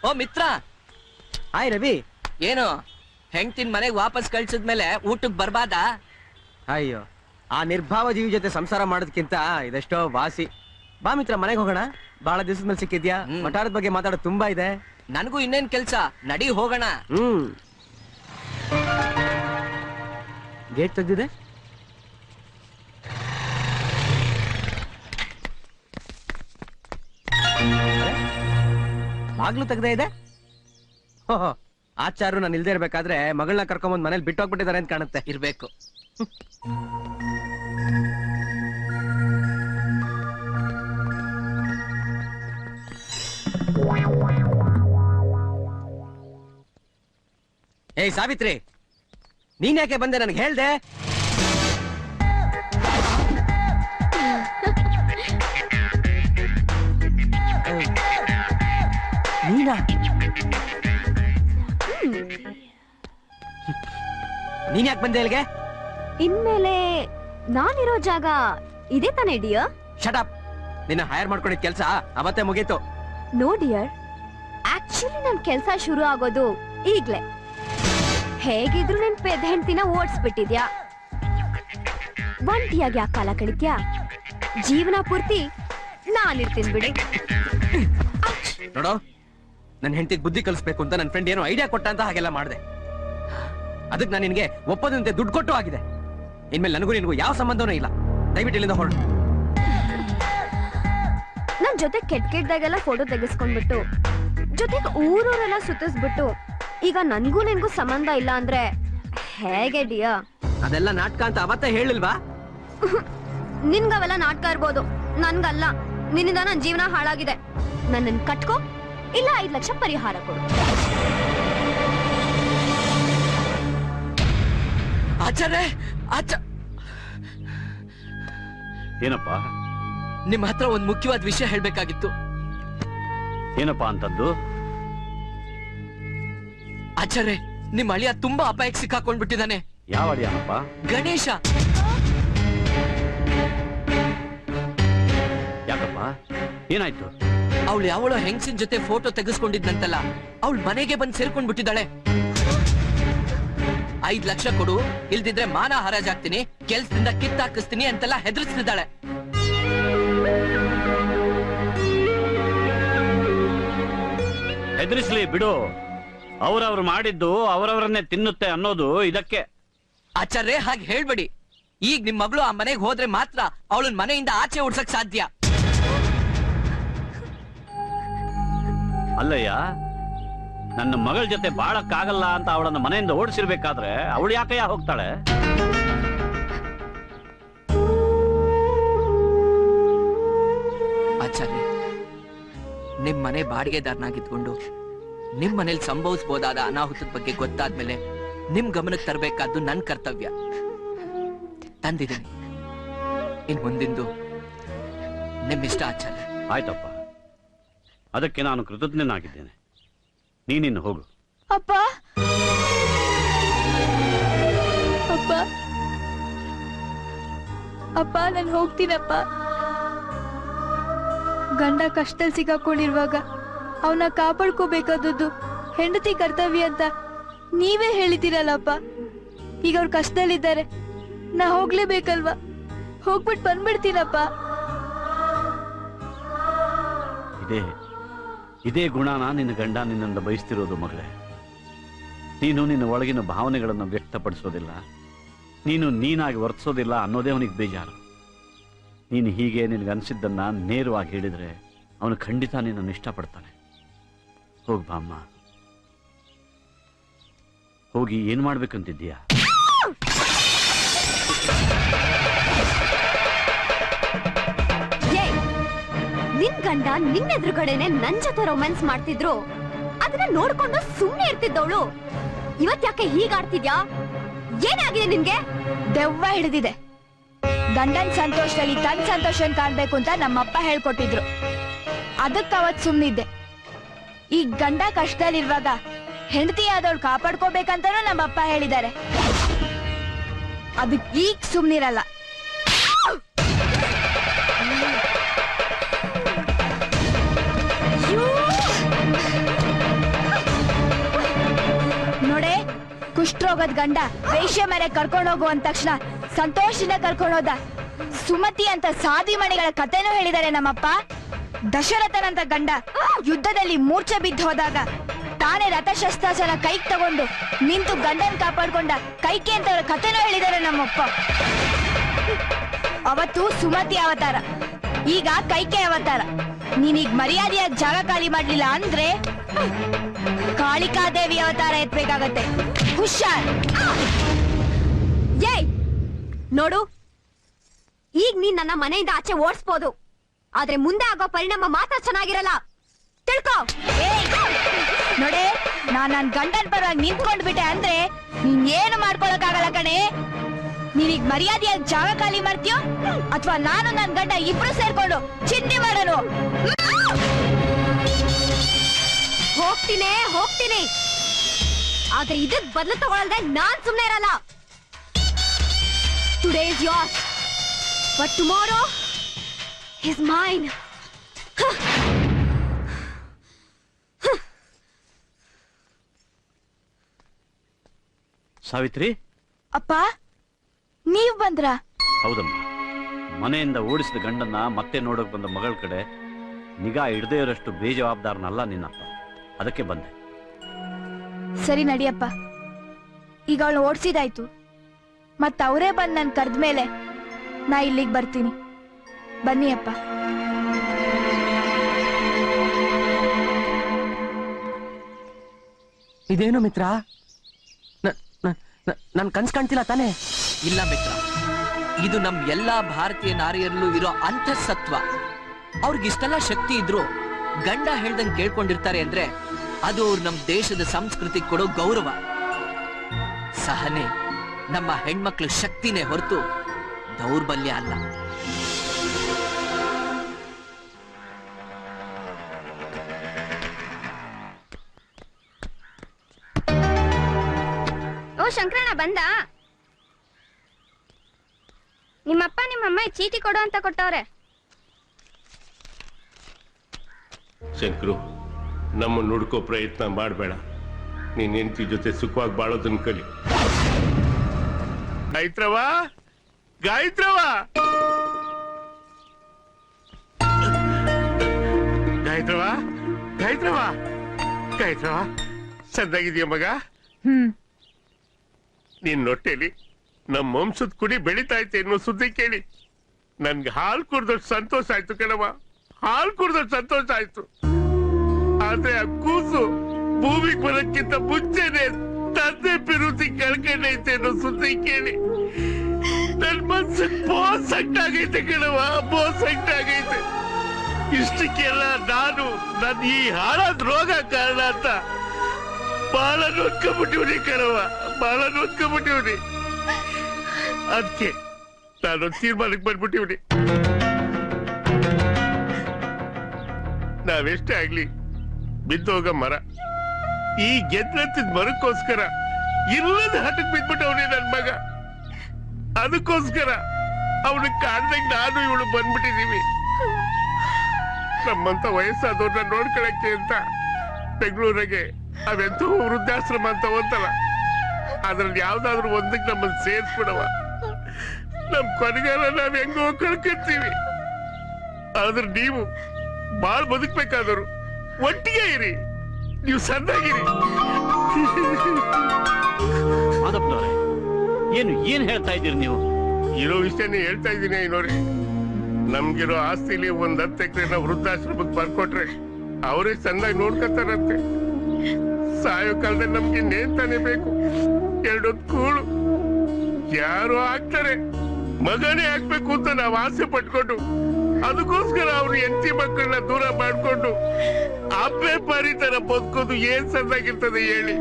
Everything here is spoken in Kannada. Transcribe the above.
ಓ ಮಿತ್ರ. ಹಾಯ್ ರವಿ. ಏನು ಹೆಂಡ್ತಿನ್ ಮನೆಗ್ ವಾಪಸ್ ಕಳ್ಸಿದ್ಮೇಲೆ ಊಟಕ್ ಬರ್ಬಾದ? ಅಯ್ಯೋ, ಆ ನಿರ್ಭಾವ ಜೀವಿ ಜೊತೆ ಸಂಸಾರ ಮಾಡೋದಕ್ಕಿಂತ ಇದೆಷ್ಟೋ ವಾಸಿ. ಬಾ ಮಿತ್ರ, ಮನೆಗೆ ಹೋಗೋಣ. ಬಹಳ ದಿವಸದ ಮೇಲೆ ಸಿಕ್ಕಿದ್ಯಾ. ಮಠಾರದ ಬಗ್ಗೆ ಮಾತಾಡೋದು ತುಂಬಾ ಇದೆ. ನನಗೂ ಇನ್ನೇನ್ ಕೆಲ್ಸ, ನಡಿ ಹೋಗೋಣ. ಗೇಟ್ ತೆಗ್ದಿದೆ. ಬಾಗ್ಲು ತೆಗ್ದೇ ಇದೆ. ಓಹೋ, ಆಚಾರ್ರು ನಾನು ಇಲ್ದೇ ಇರ್ಬೇಕಾದ್ರೆ ಮಗಳನ್ನ ಕರ್ಕೊಂಬಂದ್ ಮನೇಲಿ ಬಿಟ್ಟು ಹೋಗ್ಬಿಟ್ಟಿದ್ದಾರೆ ಅಂತ ಕಾಣುತ್ತೆ. ಇರ್ಬೇಕು. ಏಯ್ ಸಾವಿತ್ರಿ, ನೀನ್ ಯಾಕೆ ಬಂದೆ? ನನಗೆ ಹೇಳ್ದೆ. ನೀನಾ? ನೀನ್ ಯಾಕೆ ಬಂದೆ ಇಲ್ಲಿಗೆ? ಇನ್ಮೇಲೆ ನಾನಿರೋ ಜಾಗ ಇದೇ ತಾನೇ ಡಿಯರ್? Shut up. ನಿನ್ನ ಹೈರ್ ಮಾಡ್ಕೊಂಡಿದ್ ಕೆಲ್ಸ ಅವತ್ತೇ ಮುಗೀತು. ನೋ ಡಿಯರ್, ಆಕ್ಚುಲಿ ನನ್ ಕೆಲ್ಸ ಶುರು ಆಗೋದು ಈಗ್ಲೇ. ಹೇಗಿದ್ರು ನಿನ್ ಪೆದ್ದ ಹೆಂಡ್ತಿನ ಓಡಿಸ್ಬಿಟ್ಟಿದ್ಯಾ. ಒಂಟಿಯಾಗಿ ಯಾಕೆ ಕಾಲ ಕಳಿತ್ಯಾ? ಜೀವನ ಪೂರ್ತಿ ನಾನಿರ್ತೀನಿ ಬಿಡಿ. ನೋಡೋ, ನನ್ನ ಹೆಂಡತಿಗೆ ಬುದ್ಧಿ ಕಲಿಸ್ಬೇಕು ಅಂತ ನನ್ನ ಫ್ರೆಂಡ್ ಏನೋ ಐಡಿಯಾ ಕೊಟ್ಟ ಅಂತ ಹಾಗೆಲ್ಲ ಮಾಡಿದೆ. ಅದಕ್ಕೆ ನಾನು ನಿನಗೆ ಒಪ್ಪದಂತೆ ದುಡ್ಡು ಕೊಟ್ಟು ಆಗಿದೆ. ಇನ್ಮೇಲೆ ನನಗೂ ನಿನಗೂ ಯಾವ ಸಂಬಂಧನೂ ಇಲ್ಲ. ದಯವಿಟ್ಟು ಇಲ್ಲಿಂದ ಹೊರಡು. ನನ್ ಜೊತೆ ಕೆಟ್ಟದಾಗೆಲ್ಲ ಫೋಟೋ ತೆಗೆಸ್ಕೊಂಡ್ಬಿಟ್ಟು ಜೊತೆಗೆ ಊರೂರೆಲ್ಲ ಸುತ್ತಿಸ್ಬಿಟ್ಟು ಈಗ ನನ್ಗೂ ನಿನ್ಗೂ ಸಂಬಂಧ ಇಲ್ಲ ಅಂದ್ರೆ ಹೇಗೆ ಡಿಯಾ? ಅದೆಲ್ಲ ನಾಟಕ ಅಂತ ಅವತ್ತೇ ಹೇಳಿಲ್ವಾ? ನಿನ್ಗವೆಲ್ಲ ನಾಟಕ ಇರ್ಬೋದು, ನನ್ಗಲ್ಲ. ನಿನ್ನಿಂದ ನನ್ ಜೀವನ ಹಾಳಾಗಿದೆ. ನನ್ನನ್ ಕಟ್ಕೋ, ಇಲ್ಲ 5 ಲಕ್ಷ ಪರಿಹಾರ ಕೊಡು. ಆಚಾರ್ಯ, ಏನಪ್ಪ? ನಿಮ್ ಹತ್ರ ಒಂದ್ ಮುಖ್ಯವಾದ ವಿಷಯ ಹೇಳ್ಬೇಕಾಗಿತ್ತು. ಏನಪ್ಪಾ ಅಂತದ್ದು? ಆಚಾರ್ಯ, ನಿಮ್ ಅಳಿಯ ತುಂಬಾ ಅಪಾಯಕ್ಕೆ ಸಿಕ್ಕಾಕೊಂಡ್ಬಿಟ್ಟಿದ್ದಾನೆ. ಯಾವ ಅಳಿಯನಪ್ಪ? ಗಣೇಶ. ಯಾಕಪ್ಪ, ಏನಾಯ್ತು? ಅವಳು ಯಾವಳೋ ಹೆಂಗಸಿನ ಜೊತೆ ಫೋಟೋ ತೆಗೆಸ್ಕೊಂಡಿದ್ನಂತಲ್ಲ, ಅವಳ ಮನೆಗೆ ಬಂದು ಸೇರ್ಕೊಂಡ್ಬಿಟ್ಟಿದ್ದಾಳೆ. 5 ಲಕ್ಷ ಕೊಡು, ಇಲ್ದಿದ್ರೆ ಮಾನ ಹರಾಜಾಗ್ತೀನಿ, ಕೆಲ್ಸದಿಂದ ಕಿತ್ತಾಕಿಸ್ತೀನಿ ಅಂತೆಲ್ಲ ಹೆದರ್ಸ್ತಿದ್ದಾಳೆ. ಹೆದರಿಸ್ಲಿ ಬಿಡು. ಅವ್ರವ್ರು ಮಾಡಿದ್ದು ಅವರವರನ್ನೇ ತಿನ್ನುತ್ತೆ ಅನ್ನೋದು ಇದಕ್ಕೆ. ಆಚಾರ್ಯ, ಹಾಗೆ ಹೇಳ್ಬೇಡಿ. ಈಗ ನಿಮ್ ಮಗಳು ಆ ಮನೆಗೆ ಹೋದ್ರೆ ಮಾತ್ರ ಅವಳನ್ ಮನೆಯಿಂದ ಆಚೆ ಓಡ್ಸಕ್ ಸಾಧ್ಯ. ಅಲ್ಲಯ್ಯ, ನನ್ನ ಮಗಳ ಜೊತೆ ಬಾಳಕ್ಕಾಗಲ್ಲ ಅಂತ ಅವಳನ್ನ ಮನೆಯಿಂದ ಓಡಿಸಿರ್ಬೇಕಾದ್ರೆ ಅವಳು ಯಾಕಯ್ಯ ಹೋಗ್ತಾಳೆ? ಆಚಾರ್ಯ, ನಿಮ್ ಮನೆ ಬಾಡಿಗೆದಾರನಾಗಿದ್ಕೊಂಡು ನಿಮ್ ಮನೇಲಿ ಸಂಭವಿಸಬಹುದಾದ ಅನಾಹುತದ ಬಗ್ಗೆ ಗೊತ್ತಾದ್ಮೇಲೆ ನಿಮ್ ಗಮನಕ್ಕೆ ತರಬೇಕಾದ್ದು ನನ್ ಕರ್ತವ್ಯ. ತಂದಿದ್ದೀನಿ. ಇನ್ ಮುಂದಿಂದು ನಿಮ್ಮಿಷ್ಟ ಆಚಾರ್ಯ. ಆಯ್ತಪ್ಪ, ಅದಕ್ಕೆ ನಾನು ಕೃತಜ್ಞನಾಗಿದ್ದೇನೆ. ನೀನಿನ್ನು ಹೋಗು. ಅಪ್ಪ, ಅಪ್ಪ, ಅಪ್ಪ, ನಾನು ಹೋಗ್ತೀನಪ್ಪ. ಗಂಡ ಕಷ್ಟದಲ್ಲಿ ಸಿಕ್ಕಾಕೊಂಡಿರುವಾಗ ಅವನ ಕಾಪಾಡ್ಕೋಬೇಕಾದದ್ದು ಹೆಂಡತಿ ಕರ್ತವ್ಯ ಅಂತ ನೀವೇ ಹೇಳಿದ್ದೀರಲ್ಲಪ್ಪ. ಈಗ ಅವ್ರ ಕಷ್ಟದಲ್ಲಿದ್ದಾರೆ, ನಾ ಹೋಗ್ಲೇಬೇಕಲ್ವಾ? ಹೋಗ್ಬಿಟ್ಟು ಬಂದ್ಬಿಡ್ತೀನಪ್ಪ. ಇದೇ ಗುಣನ ನಿನ್ನ ಗಂಡ ನಿನ್ನಿಂದ ಬಯಸ್ತಿರೋದು ಮಗಳೇ. ನೀನು ನಿನ್ನ ಒಳಗಿನ ಭಾವನೆಗಳನ್ನು ವ್ಯಕ್ತಪಡಿಸೋದಿಲ್ಲ, ನೀನು ನೀನಾಗಿ ವರ್ತಿಸೋದಿಲ್ಲ ಅನ್ನೋದೇ ಅವನಿಗೆ ಬೇಜಾರು. ನೀನು ಹೀಗೆ ನಿನಗನ್ಸಿದ್ದನ್ನ ನೇರವಾಗಿ ಹೇಳಿದ್ರೆ ಅವನು ಖಂಡಿತ ನಿನ್ನನ್ನು ಇಷ್ಟಪಡ್ತಾನೆ. ಹೋಗ್ ಬಾಮ್ಮ, ಹೋಗಿ ಏನ್ ಮಾಡ್ಬೇಕಂತಿದ್ದೀಯಾ? ನಿನ್ ಗಂಡ ನಿನ್ನೆದುರುಗಡೆನೆ ನನ್ ಜೊತೆ ರೊಮ್ಯಾನ್ಸ್ ಮಾಡ್ತಿದ್ರು, ಅದನ್ನ ನೋಡ್ಕೊಂಡು ಸುಮ್ಮನೆ ಇರ್ತಿದ್ದವಳು ಇವತ್ ಯಾಕೆ ಹೀಗಾಡ್ತಿದ್ಯಾ? ಏನಾಗಿದೆ ನಿನ್ಗೆ? ದೆವ್ವ ಹಿಡಿದಿದೆ. ಗಂಡನ್ ಸಂತೋಷದಲ್ಲಿ ತನ್ ಸಂತೋಷನ್ ಕಾಣ್ಬೇಕು ಅಂತ ನಮ್ಮಪ್ಪ ಹೇಳ್ಕೊಟ್ಟಿದ್ರು. ಅದಕ್ಕೆ ಅವತ್ ಸುಮ್ನಿದ್ದೆ. ಈ ಗಂಡ ಕಷ್ಟದಲ್ಲಿರುವಾಗ ಹೆಂಡತಿ ಆದವಳು ಕಾಪಾಡ್ಕೋಬೇಕಂತಾನೂ ನಮ್ಮಪ್ಪ ಹೇಳಿದ್ದಾರೆ. ಅದಕ್ಕೆ ಈಗ ಸುಮ್ನಿರಲ್ಲ. ಹೋಗೋದ್ ಗಂಡ ವೇಶ್ಯ ಮನೆ ಕರ್ಕೊಂಡು ಹೋಗು ಅಂದ ತಕ್ಷಣ ಸಂತೋಷದಿಂದ ಕರ್ಕೊಂಡೋದ. ಸುಮತಿ ಅಂತ ಸಾಧಿ ಮಣಿಗಳ ಕಥೆನೂ ಹೇಳಿದ್ದಾರೆ ನಮ್ಮಪ್ಪ. ದಶರಥನಂತ ಗಂಡ ಯುದ್ಧದಲ್ಲಿ ಮೂರ್ಛೆ ಬಿದ್ದು ಹೋದಾಗ ತಾನೇ ರಥಶಸ್ತ್ರಾಸನ ಕೈಗೆ ತಗೊಂಡು ನಿಂತು ಗಂಡನ್ ಕಾಪಾಡ್ಕೊಂಡ ಕೈಕೆ ಅಂತವ್ರ ಕಥೆನೂ ಹೇಳಿದ್ದಾರೆ ನಮ್ಮಪ್ಪ. ಅವತ್ತು ಸುಮತಿ ಅವತಾರ, ಈಗ ಕೈಕೆ ಅವತಾರ. ನೀನೀಗ ಮರ್ಯಾದೆಯಾಗಿ ಜಾಗ ಖಾಲಿ ಮಾಡ್ಲಿಲ್ಲ ಅಂದ್ರೆ ಕಾಳಿಕಾದೇವಿ ಅವತಾರ ಎತ್ಬೇಕಾಗತ್ತೆ. ಹುಷಾರ್. ಏಯ್ ನೋಡು, ಈಗ ನೀನ್ ನನ್ನ ಮನೆಯಿಂದ ಆಚೆ ಓಡಿಸ್ಬೋದು, ಆದ್ರೆ ಮುಂದೆ ಆಗೋ ಪರಿಣಾಮ ಮಾತ್ರ ಚೆನ್ನಾಗಿರಲ್ಲ, ತಿಳ್ಕೊ. ನೋಡೆ, ನಾನ್ ನನ್ ಗಂಡನ್ ಪರವಾಗಿ ನಿಂತ್ಕೊಂಡ್ಬಿಟ್ಟೆ ಅಂದ್ರೆ ನೀನ್ ಏನು ಮಾಡ್ಕೊಳಕ್ಕಾಗಲ್ಲ ಕಣೆ. ನೀನೀಗ ಮರ್ಯಾದೆಯಾಗಿ ಜಾಗ ಖಾಲಿ ಮಾಡ್ತೀಯೋ ಅಥವಾ ನಾನು ನನ್ ಗಂಡ ಇಬ್ರು ಸೇರ್ಕೊಂಡು ಚಿಂತೆ ಮಾಡೋಣ. ಹೋಗ್ತೀನಿ, ಆದ್ರೆ ಇದಕ್ ಬದಲು ತಗೊಳ್ಳದೆ ನಾನ್ ಸುಮ್ನೆ ಇರಲ್ಲ. Today is yours, but tomorrow is mine. Savitri, ಅಪ್ಪ ನೀವ್ ಬಂದ್ರ? ಹೌದಮ್ಮ. ಮನೆಯಿಂದ ಓಡಿಸಿದ ಗಂಡನ್ನ ಮತ್ತೆ ನೋಡಕ್ ಬಂದ ಮಗಳ ಕಡೆ ನಿಗಾ ಇಡದೇ ಇರೋಷ್ಟು ಬೇಜವಾಬ್ದಾರನಲ್ಲ ನಿನ್ನಪ್ಪ. ಅದಕ್ಕೆ ಬಂದೆ. ಸರಿ ನಡಿಯಪ್ಪ, ಈಗ ಅವಳು ಓಡಿಸಿದಾಯ್ತು. ಮತ್ತ ಅವರೇ ಬಂದ್ ನನ್ ಕರೆದ್ಮೇಲೆ ನಾ ಇಲ್ಲಿಗೆ ಬರ್ತೀನಿ. ಬನ್ನಿ ಅಪ್ಪ. ಇದೇನು ಮಿತ್ರ, ನನ್ ಕನ್ಸ್ ಕಾಣ್ತಿಲ್ಲ ತಾನೇ? ಇಲ್ಲ ಮಿತ್ರ, ಇದು ನಮ್ ಎಲ್ಲಾ ಭಾರತೀಯ ನಾರಿಯರಲ್ಲೂ ಇರೋ ಅಂತಃಸತ್ವ. ಅವ್ರಿಗಿಷ್ಟೆಲ್ಲ ಶಕ್ತಿ ಇದ್ರು ಗಂಡ ಹೇಳ್ದಂಗ್ ಕೇಳ್ಕೊಂಡಿರ್ತಾರೆ ಅಂದ್ರೆ ಅದು ಅವ್ರು ನಮ್ ದೇಶದ ಸಂಸ್ಕೃತಿ ಕೊಡೋ ಗೌರವ. ಸಹನೆ ನಮ್ಮ ಹೆಣ್ಮಕ್ಳ ಶಕ್ತಿನೇ ಹೊರತು ದೌರ್ಬಲ್ಯ ಅಲ್ಲ. ಓ ಶಂಕರಣ್ಣ ಬಂದ? ನಿಮ್ಮಪ್ಪ ನಿಮ್ಮಮ್ಮ ಚೀಟಿ ಕೊಡು ಅಂತ ಕೊಟ್ಟವ್ರೆ. ಶಂಕರು, ನಮ್ಮ ನುಡ್ಕೋ ಪ್ರಯತ್ನ ಮಾಡಬೇಡ. ನೀನ್ ಹೆಂಡತಿ ಜೊತೆ ಸುಖವಾಗಿ ಬಾಳೋದನ್ನ ಕಲಿ. ಗಾಯತ್ರವಾ, ಗಾಯತ್ರವಾ, ಗಾಯತ್ರವಾ, ಗಾಯತ್ರವಾ, ಗಾಯತ್ರವಾ, ಚೆನ್ನಾಗಿದೆಯಾ ಮಗ? ನಿನ್ ಹೊಟ್ಟೆಲಿ ನಮ್ಮ ವಂಶದ ಕುಡಿ ಬೆಳಿತಾ ಐತೆ ಅನ್ನೋ ಸುದ್ದಿ ಕೇಳಿ ನನ್ಗೆ ಹಾಲು ಕುಡ್ದಷ್ಟು ಸಂತೋಷ ಆಯ್ತು ಕಣವ. ಹಾಲು ಕುಡ್ದಷ್ಟು ಸಂತೋಷ ಆಯ್ತು. ಆದ್ರೆ ಆ ಕೂಸು ಭೂಮಿಗೆ ಬರೋಕ್ಕಿಂತ ಮುಂಚೆನೆ ತಂದೆ ಪಿರುತಿ ಕಳ್ಕೊಂಡೈತೆ ಅನ್ನೋ ಸುದ್ದಿ ಕೇಳಿ ನನ್ ಮನ್ಸಿಗೆ ಬಹು ಸಂಕಟ ಆಗೈತೆ ಕಣವ, ಬಹು ಸಂಕಟ ಆಗೈತೆ. ಇಷ್ಟಕ್ಕೆಲ್ಲ ನನ್ ಈ ಹಾಳಾದ ರೋಗ ಕಾರಣ ಅಂತ ಬಾಳ ನೋಡ್ಕೊಂಡ್ಬಿಟ್ಟಿವ್ನಿ ಕಣವ, ಬಾಳ ನೋಡ್ಕೊಂಡ್ಬಿಟ್ಟಿವ್ನಿ. ಅದಕ್ಕೆ ನಾನೊಂದು ತೀರ್ಮಾನಕ್ಕೆ ಬಂದ್ಬಿಟ್ಟಿವ್ನಿ. ನಾವೆಷ್ಟೇ ಆಗ್ಲಿ ಬಿದ್ದೋಗ ಮರ, ಈ ಗೆದ್ರತ್ತಿದ ಮರಕ್ಕೋಸ್ಕರ ಇಲ್ಲದ ಹಠಕ್ ಬಿದ್ಬಿಟ್ಟವ್ನಿ ನನ್ ಮಗ. ಅದಕ್ಕೋಸ್ಕರ ಅವನು ಕಾಣ್ದಂಗ ನಾನು ಇವಳು ಬಂದ್ಬಿಟ್ಟಿದೀವಿ. ನಮ್ಮಂತ ವಯಸ್ಸಾದವ್ರನ್ನ ನೋಡ್ಕೊಳಕ್ಕೆ ಅಂತ ಬೆಂಗಳೂರಿಗೆ ಅವೆಂತೂ ವೃದ್ಧಾಶ್ರಮ ಅಂತ ಹೋಗ್ತಲ್ಲ, ಅದ್ರಲ್ಲಿ ಯಾವ್ದಾದ್ರು ಒಂದಕ್ಕೆ ನಮ್ಮನ್ನ ಸೇರ್ಸ್ಬಿಡವ. ನಮ್ ಕೊನೆಗಾಲ ನಾವ್ ಹೆಂಗೋ ಕಳ್ಕೊತೀವಿ. ಆದ್ರೆ ನೀವು ಬಾಳ್ ಬದುಕ್ಬೇಕಾದವರು ಒಟ್ಟಿಗೆ ಇರಿ, ನೀವು ಸಣ್ಣಾಗಿರಿ. ಮಾದಪ್ಪನವ್ರೆ, ಏನ್ ಹೇಳ್ತಾ ಇದ್ದೀರಿ ನೀವು? ಇರೋ ವಿಷಯನೇ ಹೇಳ್ತಾ ಇದ್ದೀನಿ. ನೋಡಿ, ನಮ್ಗಿರೋ ಆಸ್ತಿಲಿ 10 ಎಕರೆನ ವೃದ್ಧಾಶ್ರಮಕ್ಕೆ ಬರ್ಕೊಟ್ರೆ ಅವರೇ ಚೆನ್ನಾಗಿ ನೋಡ್ಕೊತಾರಂತೆ. ಸಾಯೋ ಕಾಲದಲ್ಲಿ ನಮ್ಗೆ ನೇತಾನೆ ಬೇಕು, 2 ಕೂಳು. ಯಾರು ಆಗ್ತಾರೆ, ಮಗನೇ ಆಗ್ಬೇಕು ಅಂತ ನಾವು ಆಸೆ ಪಟ್ಕೊಂಡು ಅದಕ್ಕೋಸ್ಕರ ಅವ್ರು ಹೆಂಡತಿ ಮಕ್ಕಳನ್ನ ದೂರ ಮಾಡ್ಕೊಂಡು ಅಪ್ಪೆ ಪರಿ ತರ ಬದುಕೋದು ಏನ್ ಚೆನ್ನಾಗಿರ್ತದೆ ಹೇಳಿ?